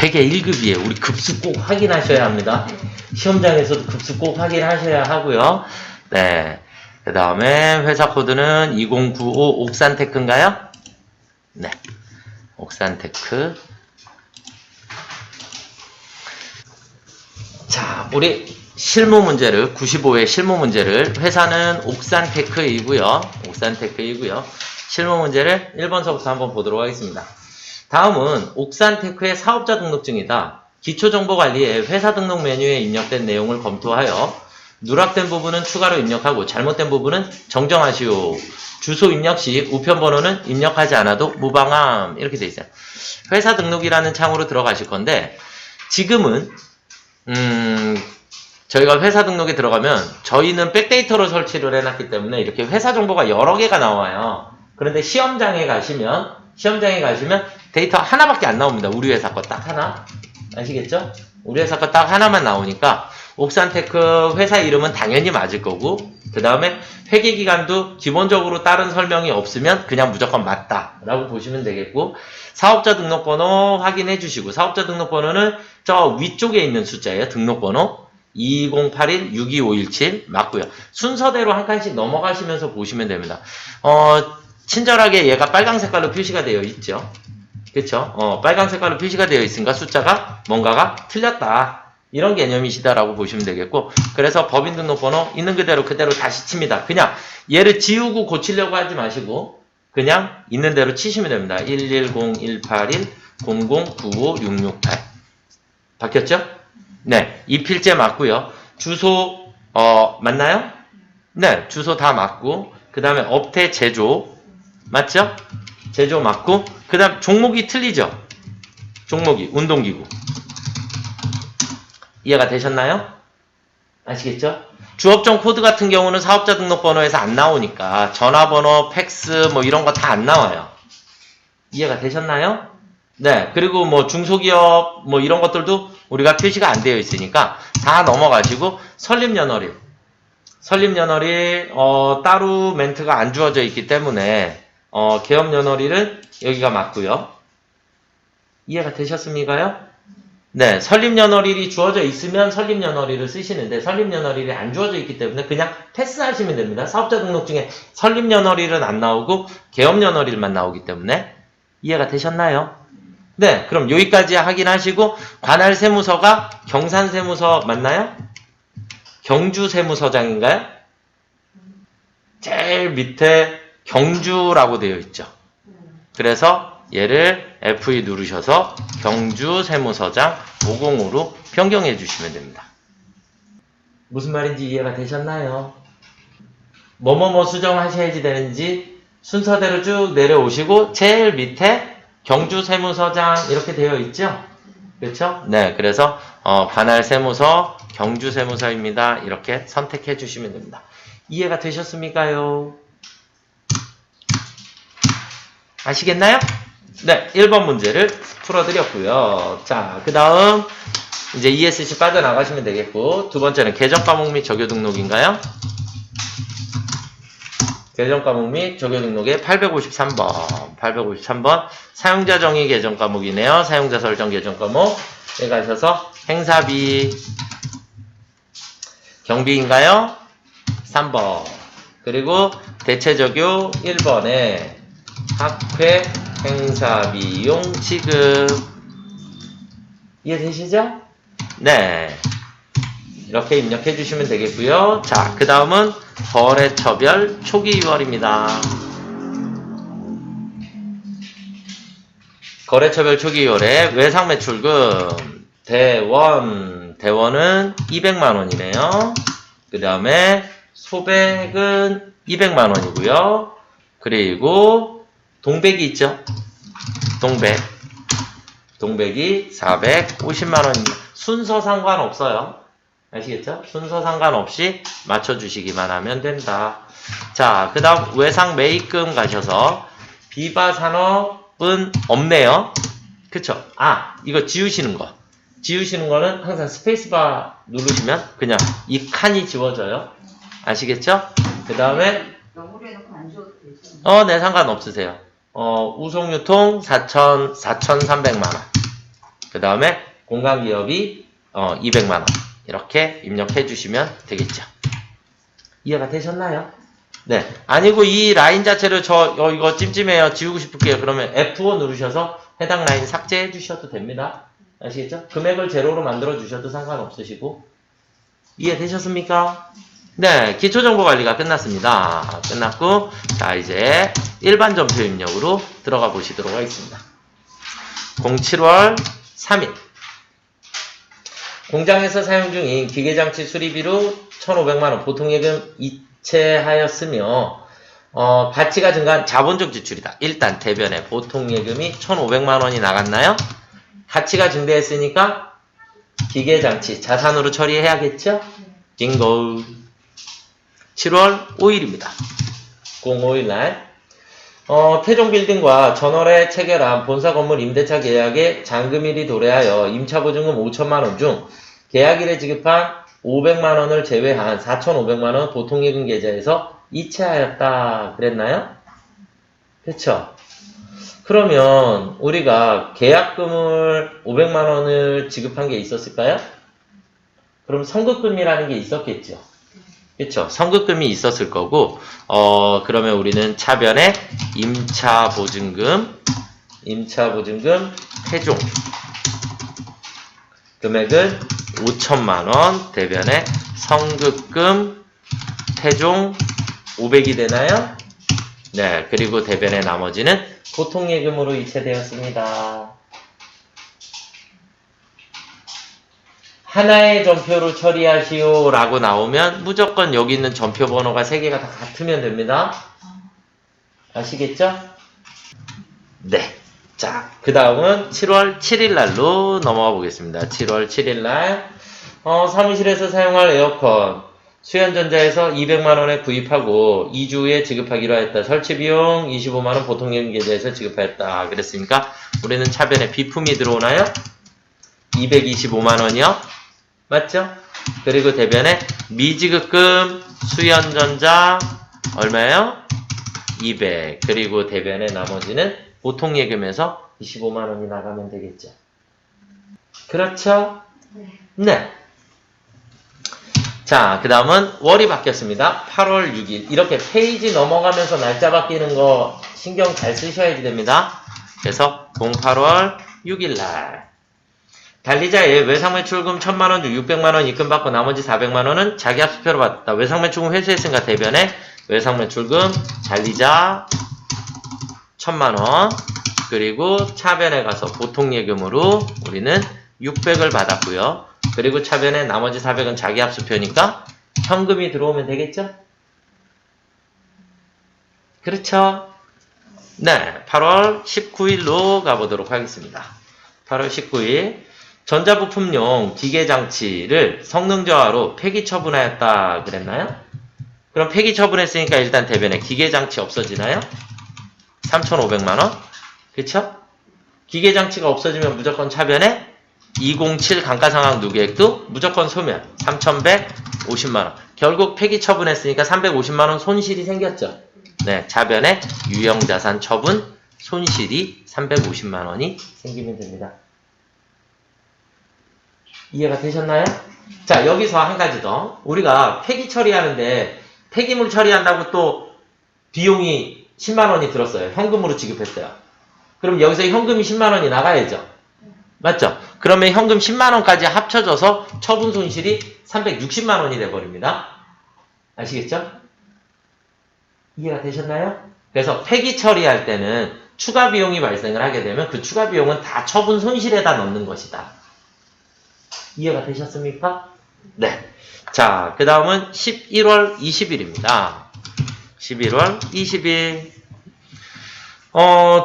회계 1급이에요. 우리 급수 꼭 확인하셔야 합니다. 시험장에서도 급수 꼭 확인하셔야 하고요. 네. 그 다음에 회사 코드는 2095 옥산테크인가요? 네. 옥산테크. 자, 우리 실무 문제를, 95회 실무 문제를, 회사는 옥산테크이고요. 옥산테크이고요. 실무 문제를 1번서부터 한번 보도록 하겠습니다. 다음은 옥산테크의 사업자 등록증이다. 기초정보관리에 회사 등록 메뉴에 입력된 내용을 검토하여 누락된 부분은 추가로 입력하고 잘못된 부분은 정정하시오. 주소 입력 시 우편번호는 입력하지 않아도 무방함. 이렇게 돼 있어요. 회사 등록이라는 창으로 들어가실 건데 지금은 저희가 회사 등록에 들어가면 저희는 백데이터로 설치를 해놨기 때문에 이렇게 회사 정보가 여러 개가 나와요. 그런데 시험장에 가시면 데이터 하나밖에 안 나옵니다. 우리 회사 거 딱 하나. 아시겠죠? 우리 회사 거 딱 하나만 나오니까 옥산테크 회사 이름은 당연히 맞을 거고 그 다음에 회계기간도 기본적으로 다른 설명이 없으면 그냥 무조건 맞다 라고 보시면 되겠고 사업자 등록번호 확인해 주시고 사업자 등록번호는 저 위쪽에 있는 숫자예요. 등록번호 2081-62517 맞고요. 순서대로 한 칸씩 넘어가시면서 보시면 됩니다. 친절하게 얘가 빨강 색깔로 표시가 되어 있죠. 그쵸? 빨강 색깔로 표시가 되어 있으니까 숫자가 뭔가가 틀렸다. 이런 개념이시다라고 보시면 되겠고 그래서 법인 등록번호 있는 그대로 다시 칩니다. 그냥 얘를 지우고 고치려고 하지 마시고 그냥 있는 대로 치시면 됩니다. 110-181-0095-668 바뀌었죠? 네, 이 필제 맞고요. 주소 맞나요? 네, 주소 다 맞고 그 다음에 업태 제조 맞죠? 제조 맞고 그 다음 종목이 틀리죠? 종목이 운동기구 이해가 되셨나요? 아시겠죠? 주업종 코드 같은 경우는 사업자 등록번호에서 안 나오니까 전화번호, 팩스 뭐 이런 거 다 안 나와요. 이해가 되셨나요? 네, 그리고 뭐 중소기업 뭐 이런 것들도 우리가 표시가 안 되어 있으니까 다 넘어가시고 설립연월일 따로 멘트가 안 주어져 있기 때문에 개업연월일은 여기가 맞고요. 이해가 되셨습니까요? 네, 설립연월일이 주어져 있으면 설립연월일을 쓰시는데 설립연월일이 안 주어져 있기 때문에 그냥 패스하시면 됩니다. 사업자 등록증에 설립연월일은 안 나오고 개업연월일만 나오기 때문에 이해가 되셨나요? 네, 그럼 여기까지 확인하시고 관할세무서가 경산세무서 맞나요? 경주세무서장인가요? 제일 밑에 경주라고 되어 있죠. 그래서 얘를 F2 누르셔서 경주세무서장 50으로 변경해 주시면 됩니다. 무슨 말인지 이해가 되셨나요? 뭐뭐뭐 수정하셔야지 되는지 순서대로 쭉 내려오시고 제일 밑에 경주세무서장 이렇게 되어 있죠? 그렇죠? 네, 그래서 관할세무서 경주세무서입니다. 이렇게 선택해 주시면 됩니다. 이해가 되셨습니까요? 아시겠나요? 네, 1번 문제를 풀어드렸고요. 자, 그 다음 이제 ESC 빠져나가시면 되겠고 두 번째는 계정과목 및 적요 등록인가요? 계정과목 및 적요 등록의 853번 사용자 정의 계정과목이네요. 사용자 설정 계정과목에 가셔서 행사비 경비인가요? 3번 그리고 대체적요 1번에 학회 행사비용 지급 이해되시죠? 네, 이렇게 입력해 주시면 되겠고요. 자, 그 다음은 거래처별 초기 유월입니다. 거래처별 초기 유월에 외상매출금 대원은 200만원이네요. 그 다음에 소백은 200만원이고요. 그리고 동백이 있죠? 동백이 450만원입니다. 순서 상관없어요. 아시겠죠? 순서 상관없이 맞춰주시기만 하면 된다. 자, 그 다음 외상 매입금 가셔서 비바산업은 없네요. 그쵸? 아, 이거 지우시는 거는 항상 스페이스바 누르시면 그냥 이 칸이 지워져요. 아시겠죠? 그 다음에 네, 상관없으세요. 우송유통 4,300만원. 그 다음에 공간기업이 200만원 이렇게 입력해 주시면 되겠죠. 이해가 되셨나요? 네. 아니고 이 라인 자체를 이거 찜찜해요. 지우고 싶을게요. 그러면 F5 누르셔서 해당 라인 삭제해 주셔도 됩니다. 아시겠죠? 금액을 제로로 만들어 주셔도 상관없으시고. 이해되셨습니까? 네. 기초정보관리가 끝났습니다. 끝났고, 자, 이제 일반 전표 입력으로 들어가 보시도록 하겠습니다. 07월 3일. 공장에서 사용 중인 기계장치 수리비로 1,500만원 보통예금 이체하였으며 가치가 증가한 자본적 지출이다. 일단 대변에 보통예금이 1,500만원이 나갔나요? 가치가 증대했으니까 기계장치 자산으로 처리해야겠죠? 징고 7월 5일입니다. 05일날 태종빌딩과 전월에 체결한 본사 건물 임대차 계약에 잔금일이 도래하여 임차보증금 5천만원 중 계약일에 지급한 500만원을 제외한 4,500만원 보통예금 계좌에서 이체하였다 그랬나요? 그쵸? 그러면 우리가 계약금을 500만원을 지급한 게 있었을까요? 그럼 선급금이라는 게 있었겠죠? 그쵸? 선급금이 있었을 거고 그러면 우리는 차변에 임차보증금 태종 금액을 5천만원 대변에 선급금 태종 500이 되나요? 네, 그리고 대변의 나머지는 보통예금으로 이체되었습니다. 하나의 전표로 처리하시오 라고 나오면 무조건 여기 있는 전표 번호가 3개가 다 같으면 됩니다. 아시겠죠? 네. 자, 그 다음은 7월 7일 날로 넘어가 보겠습니다. 7월 7일 날 사무실에서 사용할 에어컨 수연전자에서 200만원에 구입하고 2주 후에 지급하기로 했다. 설치비용 25만원 보통예금 계좌에서 지급하였다. 그랬으니까 우리는 차변에 비품이 들어오나요? 225만원이요? 맞죠? 그리고 대변에 미지급금 수연전자 얼마예요? 200. 그리고 대변에 나머지는 보통예금에서 25만원이 나가면 되겠죠. 그렇죠? 네. 자, 그 다음은 월이 바뀌었습니다. 8월 6일. 이렇게 페이지 넘어가면서 날짜 바뀌는 거 신경 잘 쓰셔야 됩니다. 그래서 08월 6일 날. 달리자의 외상매출금 1,000만원 중 600만원 입금받고 나머지 400만원은 자기 합수표로 받았다. 외상매출금 회수했으니까 대변에 외상매출금 달리자 1,000만원 그리고 차변에 가서 보통예금으로 우리는 600을 받았고요. 그리고 차변에 나머지 400은 자기 합수표니까 현금이 들어오면 되겠죠? 그렇죠? 네, 8월 19일로 가보도록 하겠습니다. 8월 19일 전자부품용 기계장치를 성능 저하로 폐기 처분하였다 그랬나요? 그럼 폐기 처분했으니까 일단 대변에 기계장치 없어지나요? 3,500만원? 그쵸? 기계장치가 없어지면 무조건 차변에 207 감가상각 누계액도 무조건 소멸 3,150만원. 결국 폐기 처분했으니까 350만원 손실이 생겼죠. 네, 차변에 유형자산 처분 손실이 350만원이 생기면 됩니다. 이해가 되셨나요? 자, 여기서 한 가지 더. 우리가 폐기 처리하는데 폐기물 처리한다고 또 비용이 10만원이 들었어요. 현금으로 지급했어요. 그럼 여기서 현금이 10만원이 나가야죠. 맞죠? 그러면 현금 10만원까지 합쳐져서 처분 손실이 360만원이 돼버립니다. 아시겠죠? 이해가 되셨나요? 그래서 폐기 처리할 때는 추가 비용이 발생을 하게 되면 그 추가 비용은 다 처분 손실에다 넣는 것이다. 이해가 되셨습니까? 네. 자, 그 다음은 11월 20일입니다. 11월 20일.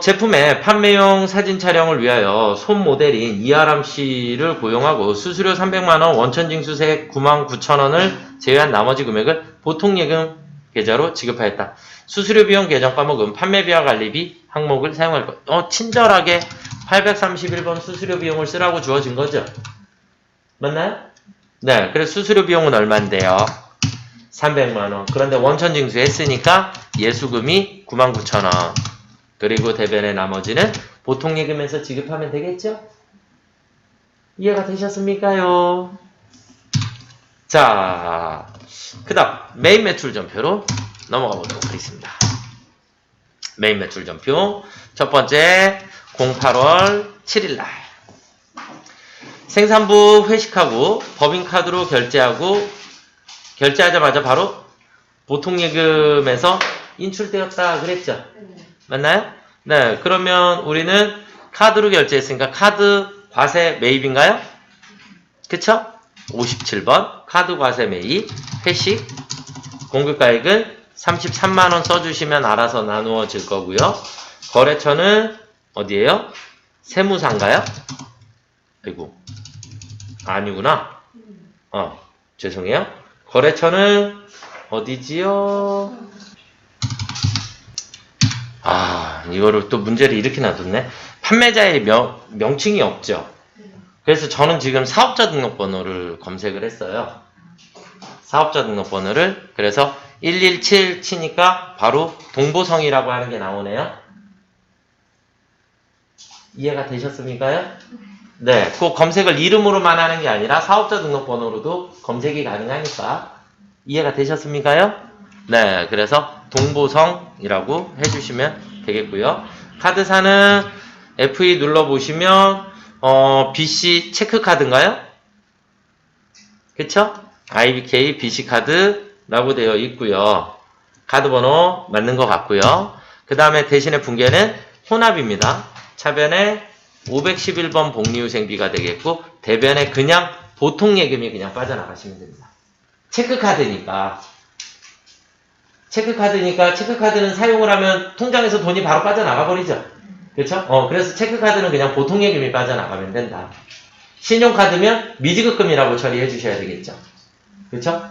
제품의 판매용 사진 촬영을 위하여 손 모델인 이하람 씨를 고용하고 수수료 300만원, 원천징수세 99,000원을 제외한 나머지 금액을 보통예금 계좌로 지급하였다. 수수료 비용 계정 과목은 판매비와 관리비 항목을 사용할 것. 친절하게 831번 수수료 비용을 쓰라고 주어진 거죠. 맞나요? 네, 그래서 수수료 비용은 얼만데요? 300만원. 그런데 원천징수 했으니까 예수금이 99,000원. 그리고 대변의 나머지는 보통예금에서 지급하면 되겠죠? 이해가 되셨습니까요? 자, 그 다음 메인 매출 전표로 넘어가 보도록 하겠습니다. 메인 매출 전표 첫 번째 08월 7일날 생산부 회식하고 법인카드로 결제하자마자 바로 보통예금에서 인출되었다 그랬죠? 맞나요? 네, 그러면 우리는 카드로 결제했으니까 카드 과세 매입인가요? 그쵸? 57번 카드 과세 매입 회식 공급가액은 33만원 써주시면 알아서 나누어질 거고요. 거래처는 어디에요? 세무사인가요? 아이고 아니구나. 죄송해요. 거래처는 어디지요? 이거를 또 문제를 이렇게 놔뒀네. 판매자의 명칭이 없죠. 그래서 저는 지금 사업자 등록번호를 검색을 했어요. 사업자 등록번호를. 그래서 117 치니까 바로 동보성이라고 하는 게 나오네요. 이해가 되셨습니까요? 네, 꼭 검색을 이름으로만 하는 게 아니라 사업자 등록번호로도 검색이 가능하니까. 이해가 되셨습니까요? 네, 그래서 동보성이라고 해주시면 되겠고요. 카드사는 F2 눌러보시면 BC 체크카드인가요? 그쵸? IBK BC카드라고 되어 있고요. 카드번호 맞는 것 같고요. 그 다음에 대신에 분계는 혼합입니다. 차변에 511번 복리후생비가 되겠고 대변에 그냥 보통 예금이 그냥 빠져나가시면 됩니다. 체크카드니까 체크카드는 사용을 하면 통장에서 돈이 바로 빠져나가 버리죠. 그렇죠? 그래서 체크카드는 그냥 보통 예금이 빠져나가면 된다. 신용카드면 미지급금이라고 처리해 주셔야 되겠죠. 그렇죠?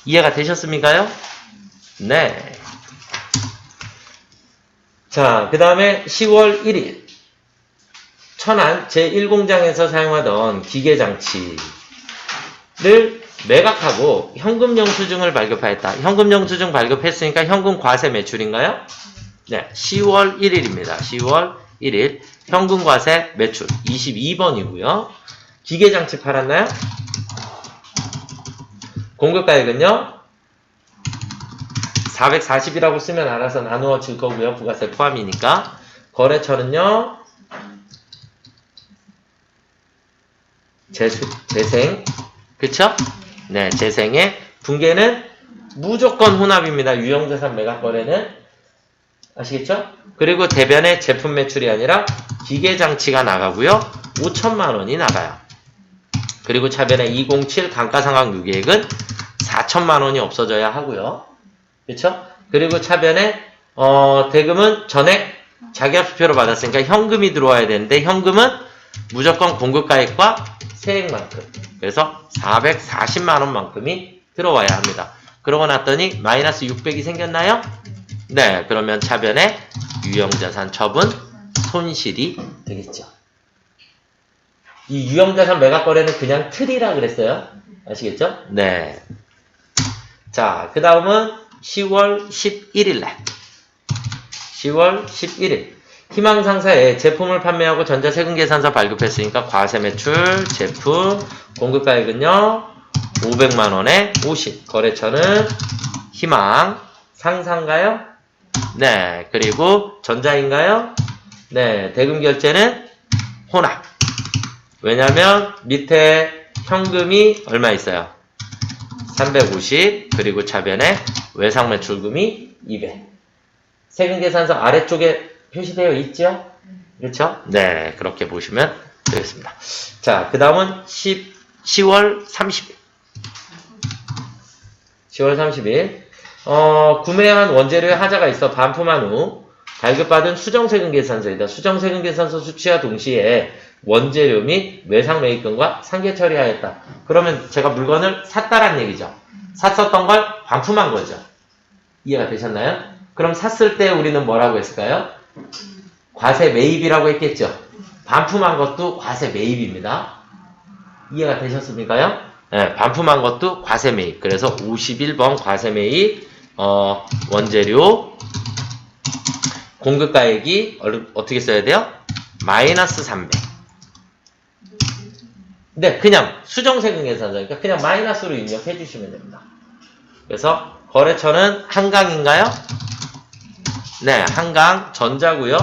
이해가 되셨습니까요? 네. 자, 그 다음에 10월 1일 천안 제1공장에서 사용하던 기계장치를 매각하고 현금 영수증을 발급하였다. 현금 영수증 발급했으니까 현금 과세 매출인가요? 네, 10월 1일입니다. 10월 1일 현금 과세 매출 22번이고요. 기계장치 팔았나요? 공급가액은요? 440이라고 쓰면 알아서 나누어질 거고요. 부가세 포함이니까. 거래처는요? 재생. 그쵸? 네, 재생의 분계는 무조건 혼합입니다. 유형자산 매각거래는. 아시겠죠? 그리고 대변에 제품 매출이 아니라 기계장치가 나가고요. 5천만 원이 나가요. 그리고 차변에 207 감가상각 유기액은 4천만 원이 없어져야 하고요. 그쵸? 그리고 차변에 대금은 전액 자기합수표로 받았으니까 현금이 들어와야 되는데 현금은 무조건 공급가액과 세액만큼. 그래서 440만 원만큼이 들어와야 합니다. 그러고 났더니 마이너스 600이 생겼나요? 네, 그러면 차변에 유형자산 처분 손실이 되겠죠. 이 유형자산 매각거래는 그냥 틀이라 그랬어요. 아시겠죠? 네. 자, 그 다음은 10월 11일 날. 10월 11일. 희망상사에 제품을 판매하고 전자세금계산서 발급했으니까 과세매출, 제품, 공급가액은요 500만원에 50. 거래처는 희망, 상사인가요? 네. 그리고 전자인가요? 네. 대금결제는 혼합. 왜냐면 밑에 현금이 얼마 있어요? 350. 그리고 차변에 외상매출금이 200. 세금계산서 아래쪽에 표시되어 있죠? 그렇죠? 네, 그렇게 보시면 되겠습니다. 자, 그 다음은 10월 30일. 10월 30일. 구매한 원재료에 하자가 있어 반품한 후 발급받은 수정세금계산서이다. 수정세금계산서 수취와 동시에 원재료 및 외상매입금과 상계 처리하였다. 그러면 제가 물건을 샀다란 얘기죠. 샀었던 걸 반품한 거죠. 이해가 되셨나요? 그럼 샀을 때 우리는 뭐라고 했을까요? 과세 매입이라고 했겠죠. 반품한 것도 과세 매입입니다. 이해가 되셨습니까요? 네, 반품한 것도 과세 매입. 그래서 51번 과세 매입 원재료 공급가액이 어떻게 써야 돼요? 마이너스 300. 네, 그냥 수정세금 계산서니까 그냥 마이너스로 입력해 주시면 됩니다. 그래서 거래처는 한강인가요? 네, 한강 전자고요.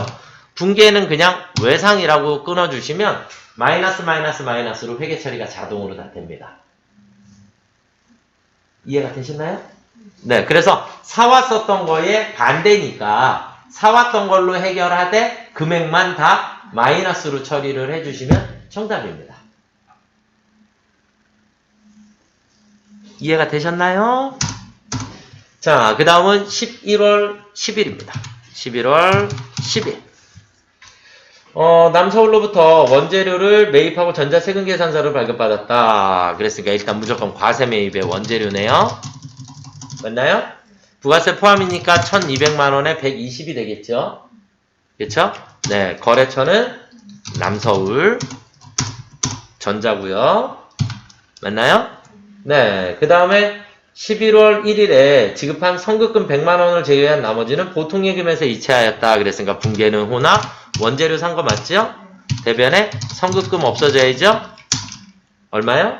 분계는 그냥 외상이라고 끊어주시면 마이너스로 회계 처리가 자동으로 다 됩니다. 이해가 되셨나요? 네, 그래서 사왔었던 거에 반대니까 사왔던 걸로 해결하되 금액만 다 마이너스로 처리를 해주시면 정답입니다. 이해가 되셨나요? 자, 그 다음은 11월 10일입니다. 11월 10일. 남서울로부터 원재료를 매입하고 전자세금 계산서를 발급받았다. 그랬으니까 일단 무조건 과세 매입의 원재료네요. 맞나요? 부가세 포함이니까 1200만원에 120이 되겠죠? 그쵸? 네, 거래처는 남서울 전자고요. 맞나요? 네, 그 다음에 11월 1일에 지급한 선급금 100만원을 제외한 나머지는 보통예금에서 이체하였다. 그랬으니까 분계는 호나 원재료 산 거 맞죠? 대변에 선급금 없어져야죠? 얼마요?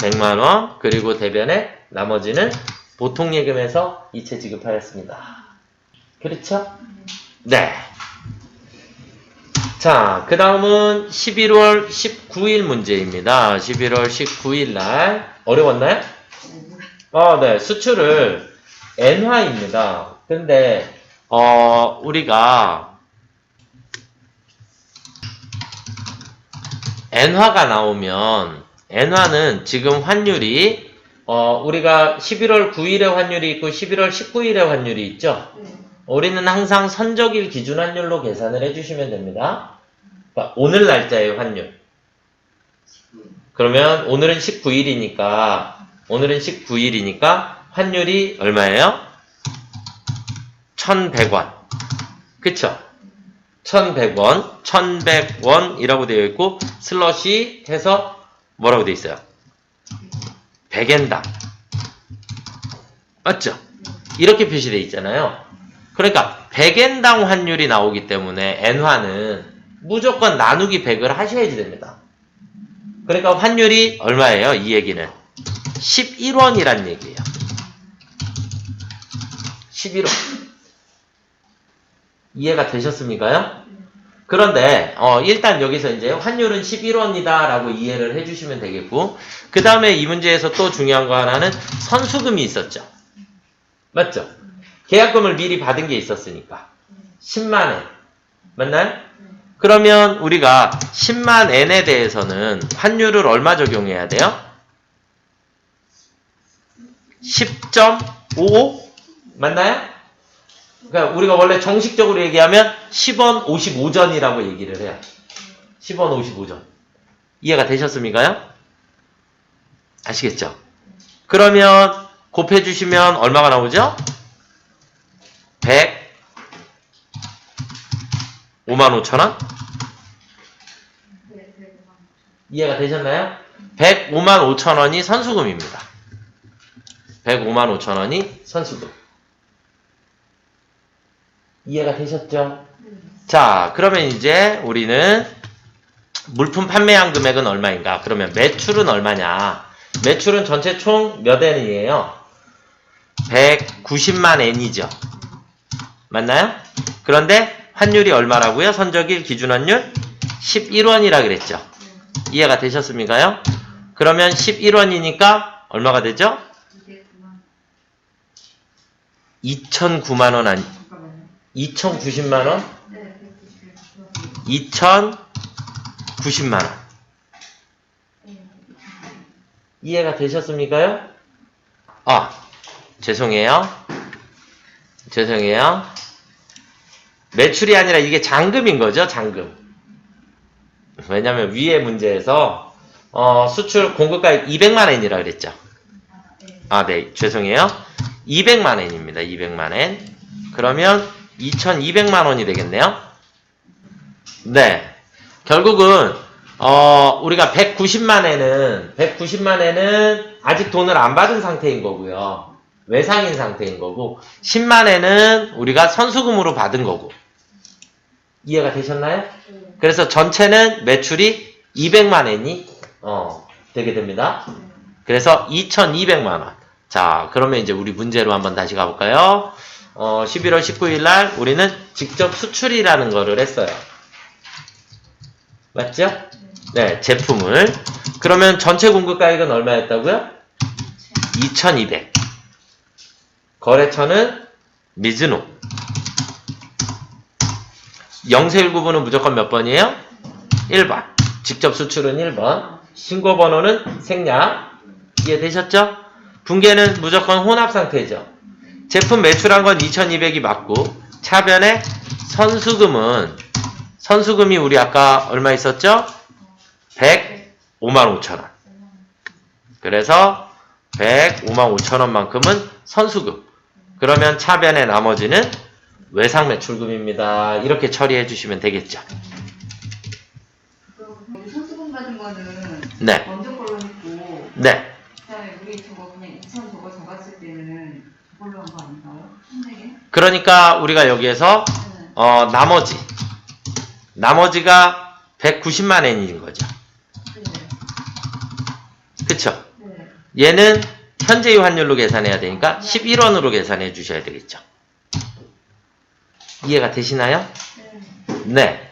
100만원. 그리고 대변에 나머지는 보통예금에서 이체 지급하였습니다. 그렇죠? 네. 자, 그 다음은 11월 19일 문제입니다. 11월 19일 날. 어려웠나요? 네. 수출을 엔화입니다. 근데, 우리가 엔화가 나오면, 엔화는 지금 환율이, 우리가 11월 9일에 환율이 있고 11월 19일에 환율이 있죠? 우리는 항상 선적일 기준 환율로 계산을 해주시면 됩니다. 그러니까 오늘 날짜의 환율. 그러면 오늘은 19일이니까 환율이 얼마예요? 1100원. 그쵸? 1100원, 1100원이라고 되어 있고 슬러시 해서 뭐라고 되어 있어요? 100엔당. 맞죠? 이렇게 표시되어 있잖아요. 그러니까 100엔당 환율이 나오기 때문에 엔화는 무조건 나누기 100을 하셔야지 됩니다. 그러니까 환율이 얼마예요? 이 얘기는 11원이란 얘기예요. 11원. 이해가 되셨습니까요? 그런데 일단 여기서 이제 환율은 11원이다 라고 이해를 해주시면 되겠고, 그 다음에 이 문제에서 또 중요한 거 하나는 선수금이 있었죠. 맞죠? 계약금을 미리 받은 게 있었으니까 10만엔. 맞나요? 그러면 우리가 10만엔에 대해서는 환율을 얼마 적용해야 돼요? 10.55? 맞나요? 그러니까 우리가 원래 정식적으로 얘기하면 10원 55전이라고 얘기를 해요. 10원 55전. 이해가 되셨습니까요? 아시겠죠? 그러면 곱해주시면 얼마가 나오죠? 105만 5천원? 이해가 되셨나요? 105만 5천원이 선수금입니다. 105만 5천원이 선수금. 이해가 되셨죠? 자, 그러면 이제 우리는 물품 판매한 금액은 얼마인가? 그러면 매출은 얼마냐? 매출은 전체 총 몇 엔이에요? 190만 엔이죠. 맞나요? 그런데 환율이 얼마라고요? 선적일 기준환율 11원이라 그랬죠. 이해가 되셨습니까요? 그러면 11원이니까 얼마가 되죠? 2,009만원 아니 2,090만원? 2,090만원. 이해가 되셨습니까요? 죄송해요. 매출이 아니라 이게 잔금인 거죠, 잔금. 왜냐면 위에 문제에서 수출 공급가액 200만엔이라 그랬죠. 네, 죄송해요. 200만엔입니다. 200만엔. 그러면 2,200만원이 되겠네요. 네. 결국은 우리가 190만엔은 아직 돈을 안 받은 상태인 거고요. 외상인 상태인 거고, 10만엔은 우리가 선수금으로 받은 거고. 이해가 되셨나요? 그래서 전체는 매출이 200만엔이 되게 됩니다. 그래서 2,200만 원. 자, 그러면 이제 우리 문제로 한번 다시 가볼까요? 11월 19일 날 우리는 직접 수출이라는 거를 했어요. 맞죠? 네, 제품을. 그러면 전체 공급가액은 얼마였다고요? 2,200. 거래처는 미즈노. 영세일구분은 무조건 몇 번이에요? 1번. 직접 수출은 1번. 신고번호는 생략. 이해되셨죠? 분계는 무조건 혼합 상태죠. 제품 매출한 건 2,200이 맞고 차변에 선수금이 우리 아까 얼마 있었죠? 105만 5천 원. 그래서 105만 5천 원만큼은 선수금. 그러면 차변의 나머지는 외상 매출금입니다. 이렇게 처리해 주시면 되겠죠. 선수금 받은 거는 네. 먼저 걸로 했고 네. 그다음에 우리 저거 그냥 2천 저거 잡았을 때는 저걸로 한 거 아닌가요? 선생님? 그러니까 우리가 여기에서 나머지가 190만 엔인 거죠. 네. 그쵸? 네. 얘는 현재의 환율로 계산해야 되니까 11원으로 계산해 주셔야 되겠죠. 이해가 되시나요? 네. 네.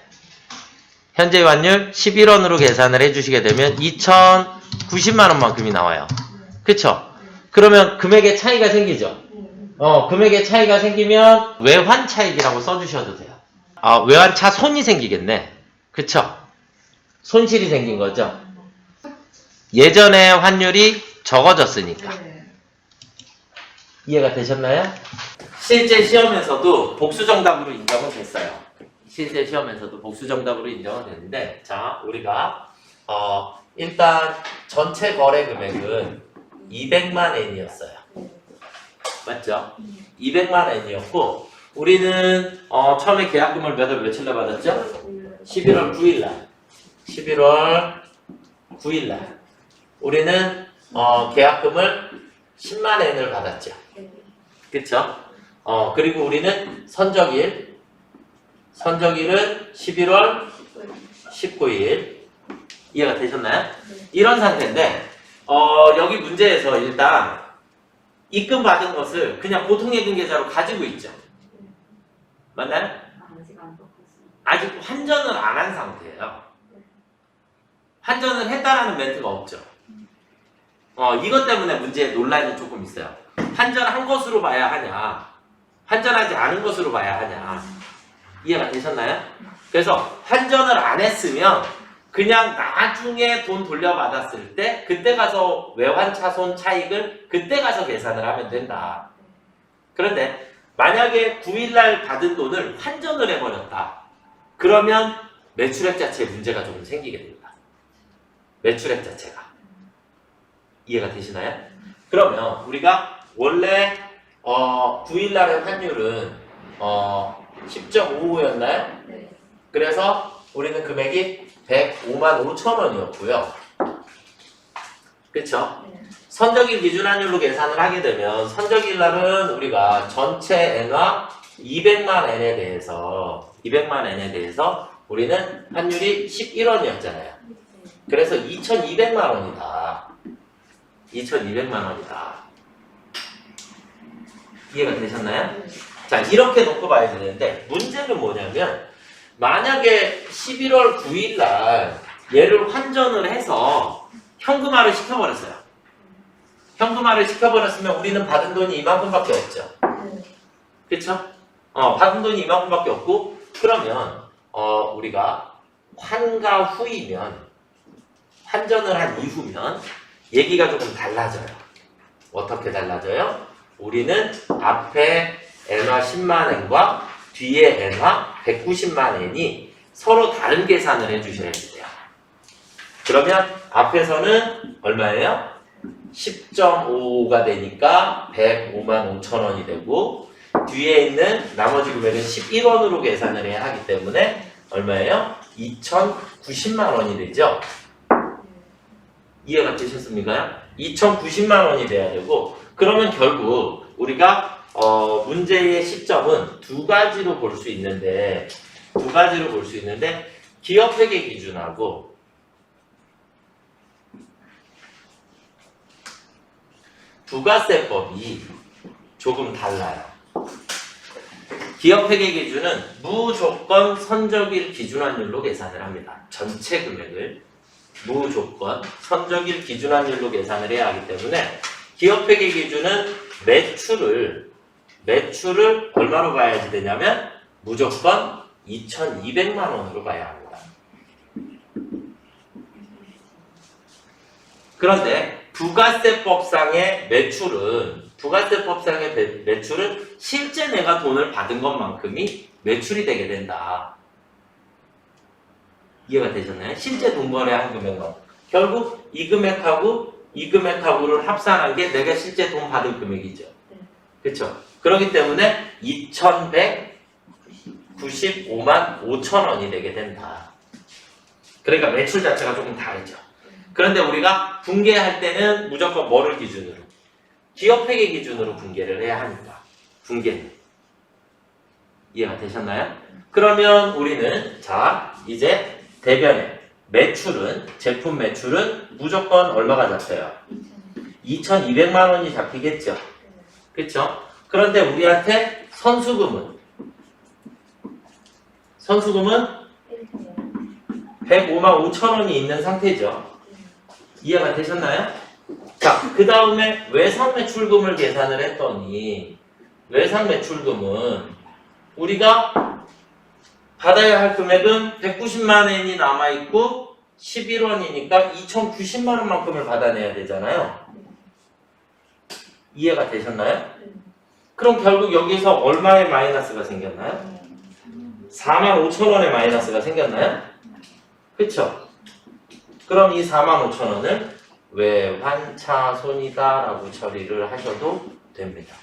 현재의 환율 11원으로 계산을 해주시게 되면 2,090만 원만큼이 나와요. 그쵸? 그러면 금액의 차이가 생기죠? 금액의 차이가 생기면 외환 차익이라고 써주셔도 돼요. 외환 차손이 생기겠네. 그쵸? 손실이 생긴 거죠? 예전에 환율이 적어졌으니까. 네. 이해가 되셨나요? 실제 시험에서도 복수 정답으로 인정은 됐어요. 실제 시험에서도 복수 정답으로 인정은 됐는데, 자, 우리가 일단 전체 거래 금액은 200만 엔이었어요. 맞죠? 200만 엔이었고, 우리는 처음에 계약금을 며칠 날 받았죠? 11월 9일 날. 11월 9일 날. 우리는 계약금을 10만 엔을 받았죠. 그쵸? 그리고 우리는 선적일은 11월 19일. 이해가 되셨나요? 이런 상태인데, 여기 문제에서 일단 입금 받은 것을 그냥 보통예금 계좌로 가지고 있죠. 맞나요? 아직 환전을 안 한 상태예요. 환전을 했다라는 멘트가 없죠. 이것 때문에 문제의 논란이 조금 있어요. 환전한 것으로 봐야 하냐, 환전하지 않은 것으로 봐야 하냐. 이해가 되셨나요? 그래서 환전을 안 했으면 그냥 나중에 돈 돌려받았을 때 그때 가서 외환차손 차익을 그때 가서 계산을 하면 된다. 그런데 만약에 9일날 받은 돈을 환전을 해버렸다. 그러면 매출액 자체에 문제가 조금 생기게 됩니다. 매출액 자체가. 이해가 되시나요? 그러면 우리가 원래 9일날의 환율은 10.55였나요? 네. 그래서 우리는 금액이 105만 5천 원이었고요. 그쵸? 네. 선적일 기준 환율로 계산을 하게 되면 선적일 날은 우리가 전체 엔화 200만 엔에 대해서 우리는 환율이 11원이었잖아요. 그래서 2,200만 원이다. 2,200만 원이다. 이해가 되셨나요? 자, 이렇게 놓고 봐야 되는데 문제는 뭐냐면 만약에 11월 9일 날 얘를 환전을 해서 현금화를 시켜버렸어요. 현금화를 시켜버렸으면 우리는 받은 돈이 이만큼밖에 없죠. 그쵸? 받은 돈이 이만큼밖에 없고, 그러면 우리가 환가 후이면, 환전을 한 이후면 얘기가 조금 달라져요. 어떻게 달라져요? 우리는 앞에 엔화 10만 엔과 뒤에 엔화 190만 엔이 서로 다른 계산을 해주셔야 돼요. 그러면 앞에서는 얼마예요? 10.5가 되니까 105만 5천 원이 되고, 뒤에 있는 나머지 금액은 11원으로 계산을 해야 하기 때문에 얼마예요? 2,090만 원이 되죠? 이해가 되셨습니까? 2,090만 원이 돼야 되고, 그러면 결국 우리가 문제의 시점은 두 가지로 볼 수 있는데, 기업회계 기준하고 부가세법이 조금 달라요. 기업회계 기준은 무조건 선적일 기준환율로 계산을 합니다. 전체 금액을 무조건 선적일 기준환율로 계산을 해야 하기 때문에 기업회계 기준은 매출을 얼마로 봐야지 되냐면 무조건 2,200만 원으로 봐야 합니다. 그런데 부가세법상의 매출은 실제 내가 돈을 받은 것만큼이 매출이 되게 된다. 이해가 되셨나요? 실제 돈 거래한 금액만. 결국 이 금액하고를 합산한 게 내가 실제 돈 받은 금액이죠. 그렇죠? 그렇기 때문에 2,195만 5천 원이 되게 된다. 그러니까 매출 자체가 조금 다르죠. 그런데 우리가 분개할 때는 무조건 뭐를 기준으로? 기업회계 기준으로 분개를 해야 합니다. 분개는. 이해가 되셨나요? 그러면 우리는 자 이제 대변에 제품 매출은 무조건 얼마가 잡혀요? 2,200만 원이 잡히겠죠. 그렇죠? 그런데 우리한테 선수금은 105만 5천 원이 있는 상태죠. 이해가 되셨나요? 자, 그 다음에 외상매출금을 계산을 했더니 외상매출금은 우리가 받아야 할 금액은 190만 원이 남아있고 11원이니까 2,090만 원만큼을 받아내야 되잖아요. 이해가 되셨나요? 그럼 결국 여기서 얼마의 마이너스가 생겼나요? 4만 5천 원의 마이너스가 생겼나요? 그쵸? 그럼 이 4만 5천 원을 외환차손이다 라고 처리를 하셔도 됩니다.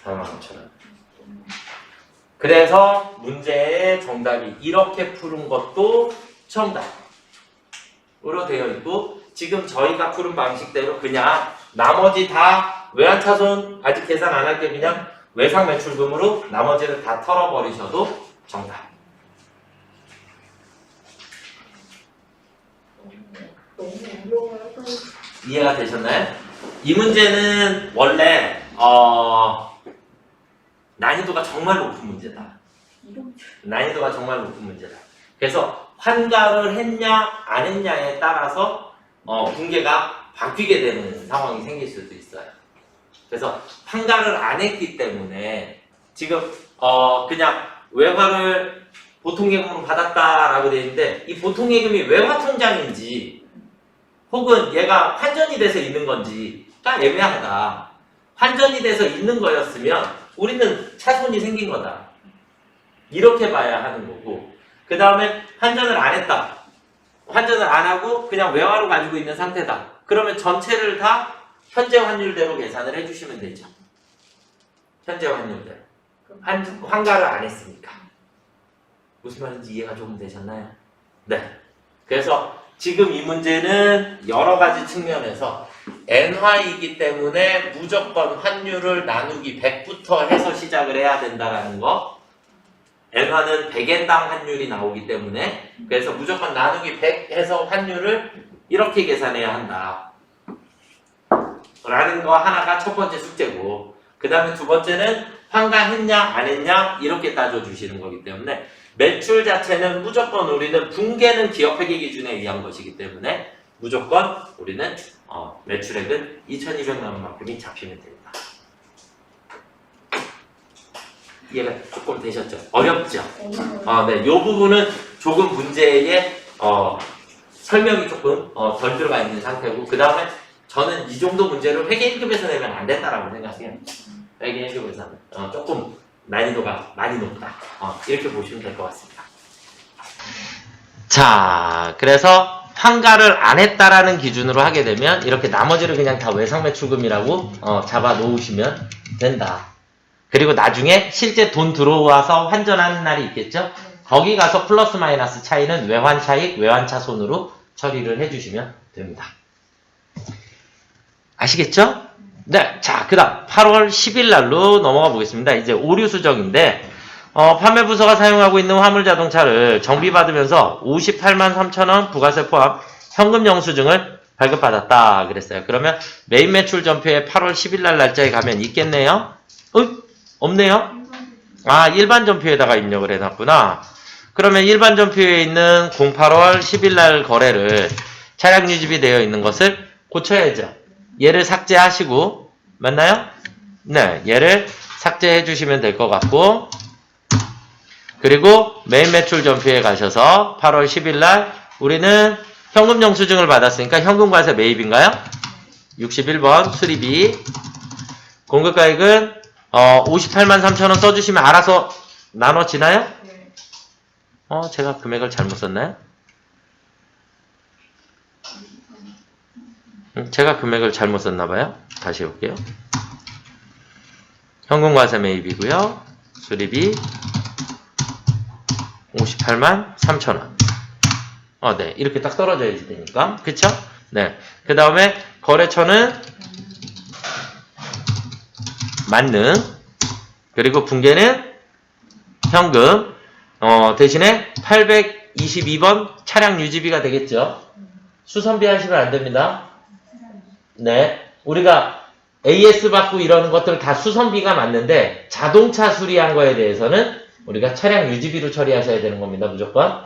4만 5천 원. 그래서 문제의 정답이 이렇게 푸는 것도 정답으로 되어 있고, 지금 저희가 푸는 방식대로 그냥 나머지 다 외환차손 아직 계산 안 할 게 그냥 외상매출금으로 나머지를 다 털어버리셔도 정답. 이해가 되셨나요? 이 문제는 원래 난이도가 정말 높은 문제다. 난이도가 정말 높은 문제다. 그래서 환가를 했냐 안 했냐에 따라서 분계가 바뀌게 되는 상황이 생길 수도 있어요. 그래서 환가를 안 했기 때문에 지금 그냥 외화를 보통예금으로 받았다라고 되어 있는데 이 보통예금이 외화통장인지 혹은 얘가 환전이 돼서 있는 건지가 애매하다. 환전이 돼서 있는 거였으면 우리는 차손이 생긴 거다. 이렇게 봐야 하는 거고, 그 다음에 환전을 안 했다. 환전을 안 하고 그냥 외화로 가지고 있는 상태다. 그러면 전체를 다 현재 환율대로 계산을 해주시면 되죠. 현재 환율대로. 환가를 안 했으니까. 무슨 말인지 이해가 조금 되셨나요? 네. 그래서 지금 이 문제는 여러 가지 측면에서 엔화이기 때문에 무조건 환율을 나누기 100부터 해서 시작을 해야 된다는 거. 엔화는 100엔당 환율이 나오기 때문에 그래서 무조건 나누기 100 해서 환율을 이렇게 계산해야 한다. 라는 거 하나가 첫 번째 숙제고, 그 다음에 두 번째는 환가 했냐 안 했냐 이렇게 따져주시는 거기 때문에 매출 자체는 무조건 우리는 분계는 기업회계 기준에 의한 것이기 때문에 무조건 우리는 매출액은 2,200만 원만큼이 잡히면 됩니다. 이해가 조금 되셨죠? 어렵죠? 네, 이 부분은 조금 문제에 설명이 조금 덜 들어가 있는 상태고, 그 다음에 저는 이 정도 문제를 회계 1급에서 내면 안 된다라고 생각해요. 회계 1급에서는 조금 난이도가 많이 높다. 이렇게 보시면 될 것 같습니다. 자, 그래서 환가를 안 했다라는 기준으로 하게 되면 이렇게 나머지를 그냥 다 외상매출금이라고 잡아 놓으시면 된다. 그리고 나중에 실제 돈 들어와서 환전하는 날이 있겠죠? 거기 가서 플러스 마이너스 차이는 외환차익, 외환차손으로 처리를 해주시면 됩니다. 아시겠죠? 네, 자, 그 다음 8월 10일 날로 넘어가 보겠습니다. 이제 오류 수정인데 판매부서가 사용하고 있는 화물자동차를 정비받으면서 58만 3천 원 부가세 포함 현금 영수증을 발급받았다 그랬어요. 그러면 메인 매출 전표에 8월 10일 날 날짜에 가면 있겠네요? 없네요? 아, 일반 전표에다가 입력을 해놨구나. 그러면 일반 전표에 있는 08월 10일 날 거래를 차량 유지비 되어 있는 것을 고쳐야죠. 얘를 삭제하시고, 맞나요? 네, 얘를 삭제해 주시면 될 것 같고, 그리고 메인 매출 전표에 가셔서 8월 10일 날 우리는 현금 영수증을 받았으니까 현금과세 매입인가요? 61번 수리비 공급가액은 58만 3천원 써주시면 알아서 나눠지나요? 네. 제가 금액을 잘못 썼나요? 제가 금액을 잘못 썼나봐요. 다시 해볼게요. 현금과세 매입이고요. 수리비 58만 3천원. 네. 이렇게 딱 떨어져야지 되니까. 그쵸? 네. 그 다음에 거래처는 만능. 그리고 분계는 현금. 대신에 822번 차량 유지비가 되겠죠. 수선비 하시면 안 됩니다. 네. 우리가 AS 받고 이러는 것들 다 수선비가 맞는데 자동차 수리한 거에 대해서는 우리가 차량 유지비로 처리하셔야 되는 겁니다. 무조건.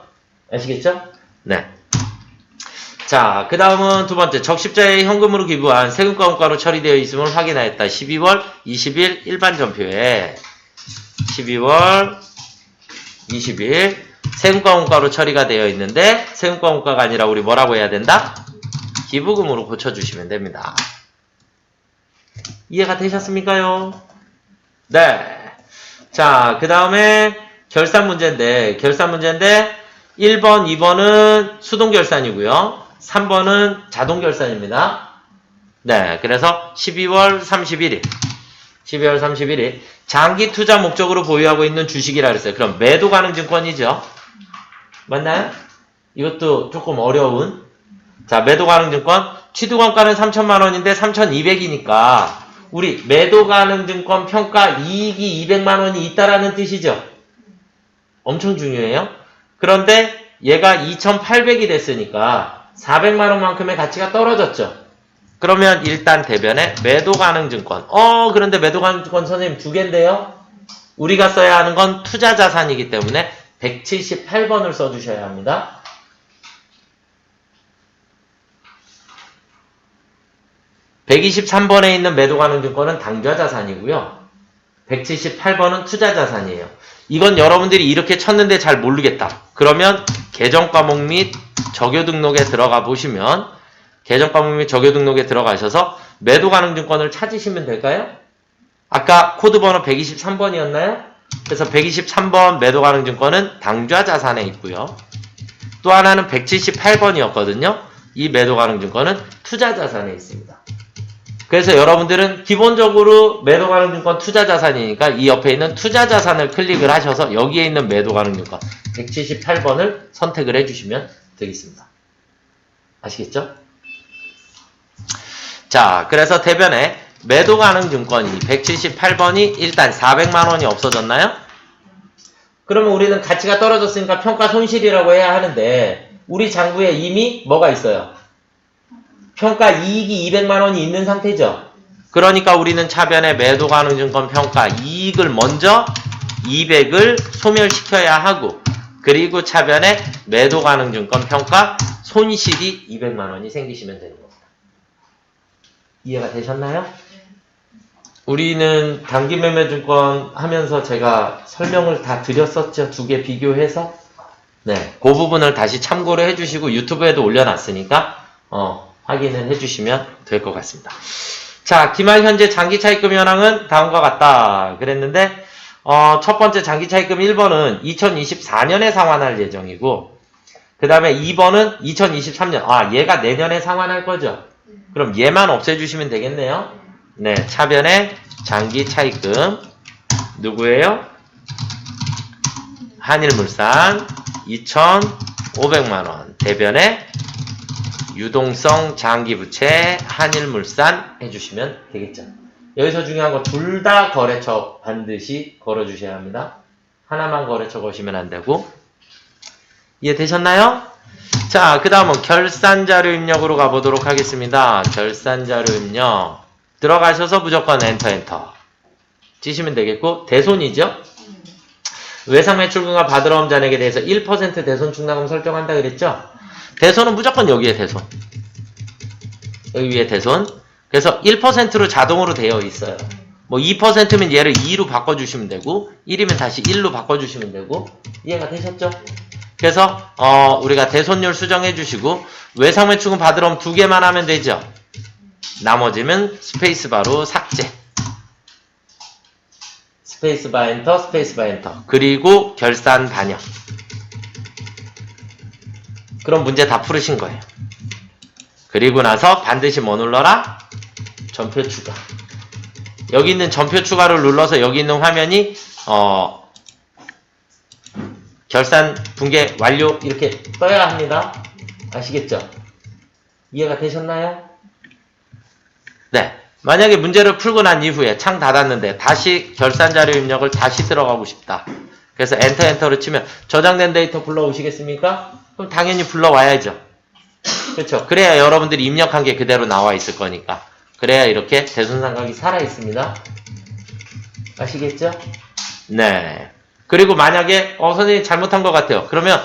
아시겠죠? 네. 자, 그 다음은 두 번째. 적십자에 현금으로 기부한 세금과 원가로 처리되어 있음을 확인하였다. 12월 20일 일반 전표에 12월 20일 세금과 원가로 처리가 되어 있는데 세금과 원가가 아니라 우리 뭐라고 해야 된다? 기부금으로 고쳐주시면 됩니다. 이해가 되셨습니까요? 네. 자, 그 다음에 결산 문제인데 1번, 2번은 수동 결산이고요. 3번은 자동 결산입니다. 네, 그래서 12월 31일 장기 투자 목적으로 보유하고 있는 주식이라 그랬어요. 그럼 매도 가능 증권이죠. 맞나요? 이것도 조금 어려운. 자, 매도 가능 증권 취득원가는 3천만 원인데 3,200이니까 우리 매도 가능 증권 평가 이익이 200만 원이 있다라는 뜻이죠. 엄청 중요해요. 그런데 얘가 2,800이 됐으니까 400만 원만큼의 가치가 떨어졌죠. 그러면 일단 대변에 매도 가능 증권. 그런데 매도 가능 증권 선생님 두 개인데요. 우리가 써야 하는 건 투자 자산이기 때문에 178번을 써주셔야 합니다. (123번에) 있는 매도 가능 증권은 당좌 자산이고요. 178번은 투자 자산이에요. 이건 여러분들이 이렇게 쳤는데 잘 모르겠다. 그러면 계정 과목 및 적요 등록에 들어가 보시면 계정 과목 및 적요 등록에 들어가셔서 매도 가능 증권을 찾으시면 될까요? 아까 코드 번호 123번이었나요? 그래서 123번 매도 가능 증권은 당좌 자산에 있고요. 또 하나는 178번이었거든요. 이 매도 가능 증권은 투자 자산에 있습니다. 그래서 여러분들은 기본적으로 매도 가능 증권 투자 자산이니까 이 옆에 있는 투자 자산을 클릭을 하셔서 여기에 있는 매도 가능 증권 178번을 선택을 해주시면 되겠습니다. 아시겠죠? 자, 그래서 대변에 매도 가능 증권이 178번이 일단 400만 원이 없어졌나요? 그러면 우리는 가치가 떨어졌으니까 평가 손실이라고 해야 하는데 우리 장부에 이미 뭐가 있어요? 평가 이익이 200만 원이 있는 상태죠. 그러니까 우리는 차변에 매도 가능 증권 평가 이익을 먼저 200을 소멸시켜야 하고 그리고 차변에 매도 가능 증권 평가 손실이 200만 원이 생기시면 되는 겁니다. 이해가 되셨나요? 우리는 단기 매매 증권 하면서 제가 설명을 다 드렸었죠. 두 개 비교해서. 네, 그 부분을 다시 참고를 해주시고 유튜브에도 올려놨으니까 확인을 해주시면 될 것 같습니다. 자, 기말 현재 장기 차입금 현황은 다음과 같다 그랬는데 첫 번째 장기 차입금 1번은 2024년에 상환할 예정이고 그 다음에 2번은 2023년 얘가 내년에 상환할 거죠. 그럼 얘만 없애주시면 되겠네요. 네, 차변에 장기 차입금 누구예요? 한일물산 2,500만원 대변에 유동성 장기부채 한일물산 해주시면 되겠죠. 여기서 중요한 거 둘 다 거래처 반드시 걸어주셔야 합니다. 하나만 거래처 거시면 안 되고. 이해되셨나요? 자, 그 다음은 결산자료 입력으로 가보도록 하겠습니다. 결산자료 입력. 들어가셔서 무조건 엔터. 치시면 되겠고, 대손이죠? 외상매출금과 받으러 온 잔액에 대해서 1% 대손 충당금 설정한다 그랬죠? 대손은 무조건 여기에 대손. 여기 위에 대손. 그래서 1%로 자동으로 되어 있어요. 뭐 2%면 얘를 2로 바꿔주시면 되고 1이면 다시 1로 바꿔주시면 되고 이해가 되셨죠? 그래서 우리가 대손율 수정해 주시고 외상매출금 받으러 오면 2개만 하면 되죠? 나머지는 스페이스바로 삭제. 스페이스바 엔터. 그리고 결산 반영. 그럼 문제 다 풀으신 거예요. 그리고 나서 반드시 뭐 눌러라? 전표 추가. 여기 있는 전표 추가를 눌러서 여기 있는 화면이 결산 붕괴 완료 이렇게 떠야 합니다. 아시겠죠? 이해가 되셨나요? 네. 만약에 문제를 풀고 난 이후에 창 닫았는데 다시 결산 자료 입력을 다시 들어가고 싶다. 그래서 엔터로 치면 저장된 데이터 불러오시겠습니까? 그럼 당연히 불러와야죠. 그렇죠? 그래야 여러분들이 입력한 게 그대로 나와 있을 거니까. 그래야 이렇게 대손상각이 살아있습니다. 아시겠죠? 네. 그리고 만약에 선생님 잘못한 것 같아요. 그러면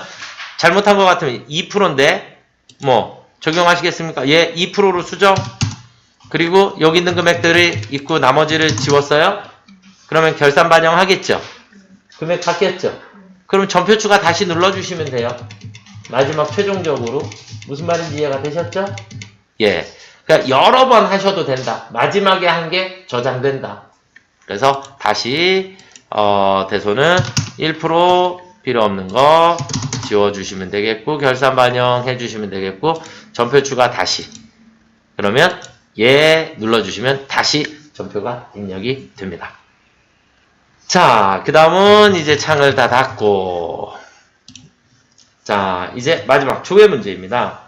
잘못한 것 같으면 2%인데 뭐 적용하시겠습니까? 예, 2%로 수정. 그리고 여기 있는 금액들이 있고 나머지를 지웠어요. 그러면 결산 반영하겠죠? 금액 바뀌었죠? 그럼 전표 추가 다시 눌러주시면 돼요. 마지막 최종적으로. 무슨 말인지 이해가 되셨죠? 예. 그러니까 여러 번 하셔도 된다. 마지막에 한 게 저장된다. 그래서 다시 대손은 1% 필요 없는 거 지워주시면 되겠고 결산 반영해 주시면 되겠고 전표 추가 다시. 그러면 예 눌러주시면 다시 전표가 입력이 됩니다. 자, 그 다음은 이제 창을 다 닫고 자, 이제 마지막 조회 문제입니다.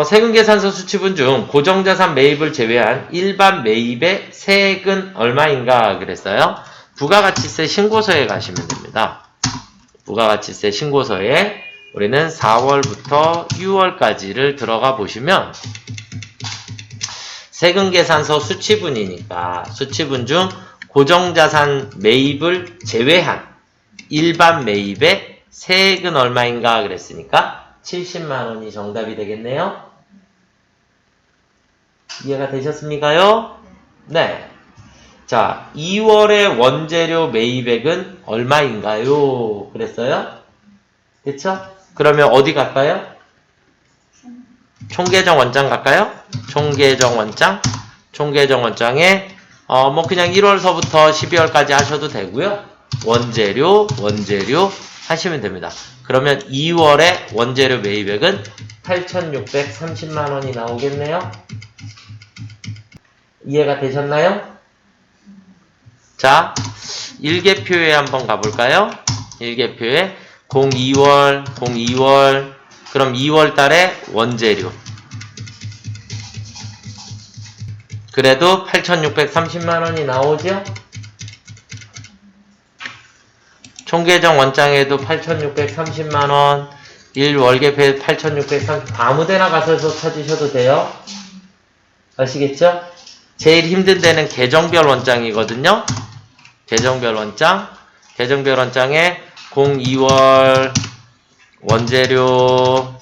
세금계산서 수치분 중 고정자산 매입을 제외한 일반 매입의 세액은 얼마인가 그랬어요. 부가가치세 신고서에 가시면 됩니다. 부가가치세 신고서에 우리는 4월부터 6월까지를 들어가 보시면 세금계산서 수치분이니까 수치분 중 고정자산 매입을 제외한 일반 매입의 세액은 얼마인가 그랬으니까 70만원이 정답이 되겠네요. 이해가 되셨습니까요? 네. 자, 2월의 원재료 매입액은 얼마인가요? 그랬어요? 그쵸? 그러면 어디 갈까요? 총계정 원장 갈까요? 총계정 원장. 총계정 원장에 뭐 그냥 1월서부터 12월까지 하셔도 되고요. 원재료 하시면 됩니다. 그러면 2월에 원재료 매입액은 8,630만원이 나오겠네요. 이해가 되셨나요? 자, 일개표에 한번 가볼까요? 일개표에 02월 그럼 2월 달에 원재료 그래도 8,630만원이 나오죠? 총계정 원장에도 8,630만원 1월계표에 8,630 아무데나 가셔서 찾으셔도 돼요. 아시겠죠? 제일 힘든 데는 계정별 원장이거든요. 계정별 원장에 02월 원재료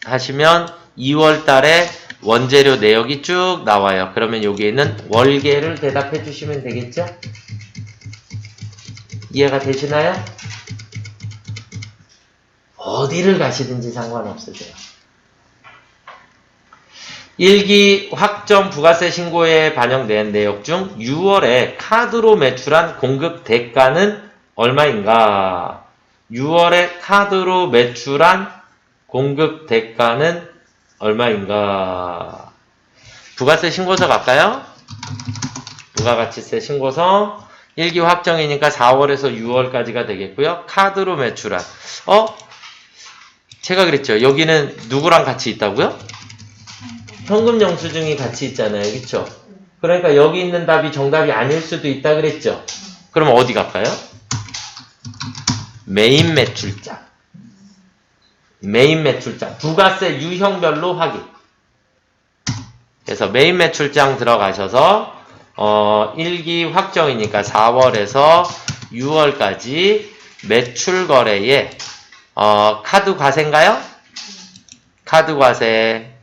하시면 2월 달에 원재료 내역이 쭉 나와요. 그러면 여기에 있는 월계를 대답해 주시면 되겠죠? 이해가 되시나요? 어디를 가시든지 상관없으세요. 1기 확정 부가세 신고에 반영된 내역 중 6월에 카드로 매출한 공급 대가는 얼마인가? 6월에 카드로 매출한 공급 대가는 얼마인가? 부가세 신고서 갈까요? 부가가치세 신고서 1기 확정이니까 4월에서 6월까지가 되겠고요. 카드로 매출한 제가 그랬죠. 여기는 누구랑 같이 있다고요? 현금 영수증이 같이 있잖아요. 그쵸? 그러니까 여기 있는 답이 정답이 아닐 수도 있다 그랬죠. 그럼 어디 갈까요? 메인 매출장. 메인 매출장, 부가세 유형별로 확인. 그래서 메인 매출장 들어가셔서 1기 확정이니까 4월에서 6월까지 매출 거래에 카드 과세인가요? 카드 과세.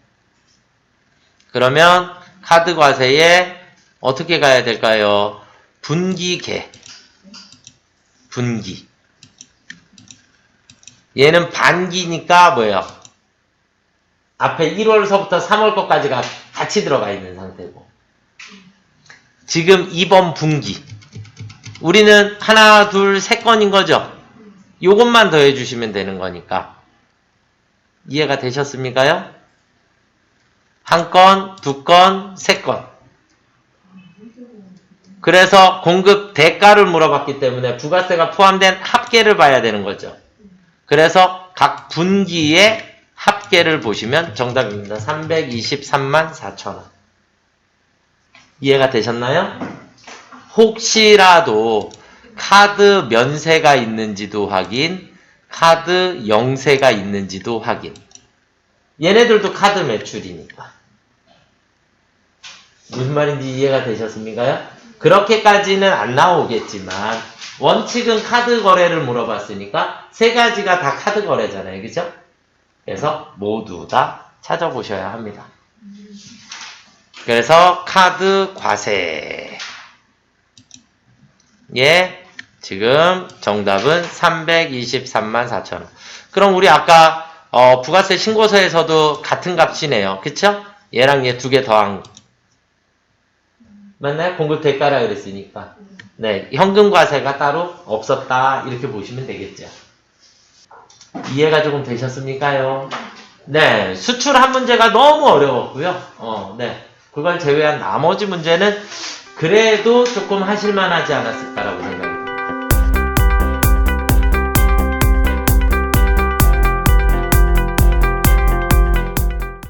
그러면 카드 과세에 어떻게 가야 될까요? 분기계. 분기. 얘는 반기니까 뭐예요? 앞에 1월서부터 3월 것까지가 같이 들어가 있는 상태고. 지금 이번 분기. 우리는 하나, 둘, 세 건인 거죠? 요것만 더해 주시면 되는 거니까. 이해가 되셨습니까요? 한 건, 두 건, 세 건. 그래서 공급 대가를 물어봤기 때문에 부가세가 포함된 합계를 봐야 되는 거죠. 그래서 각 분기의 합계를 보시면 정답입니다. 323만 4천원. 이해가 되셨나요? 혹시라도 카드 면세가 있는지도 확인, 카드 영세가 있는지도 확인. 얘네들도 카드 매출이니까. 무슨 말인지 이해가 되셨습니까? 그렇게까지는 안 나오겠지만 원칙은 카드 거래를 물어봤으니까 세 가지가 다 카드 거래잖아요. 그죠? 그래서 모두 다 찾아보셔야 합니다. 그래서 카드 과세. 예, 지금 정답은 323만 4천원. 그럼 우리 아까 부가세 신고서에서도 같은 값이네요. 그쵸? 얘랑 얘 두 개 더한 거. 맞나요? 공급 대가라 그랬으니까. 네, 현금 과세가 따로 없었다. 이렇게 보시면 되겠죠. 이해가 조금 되셨습니까요? 네, 수출 한 문제가 너무 어려웠고요. 네, 그걸 제외한 나머지 문제는 그래도 조금 하실만하지 않았을까라고 생각합니다.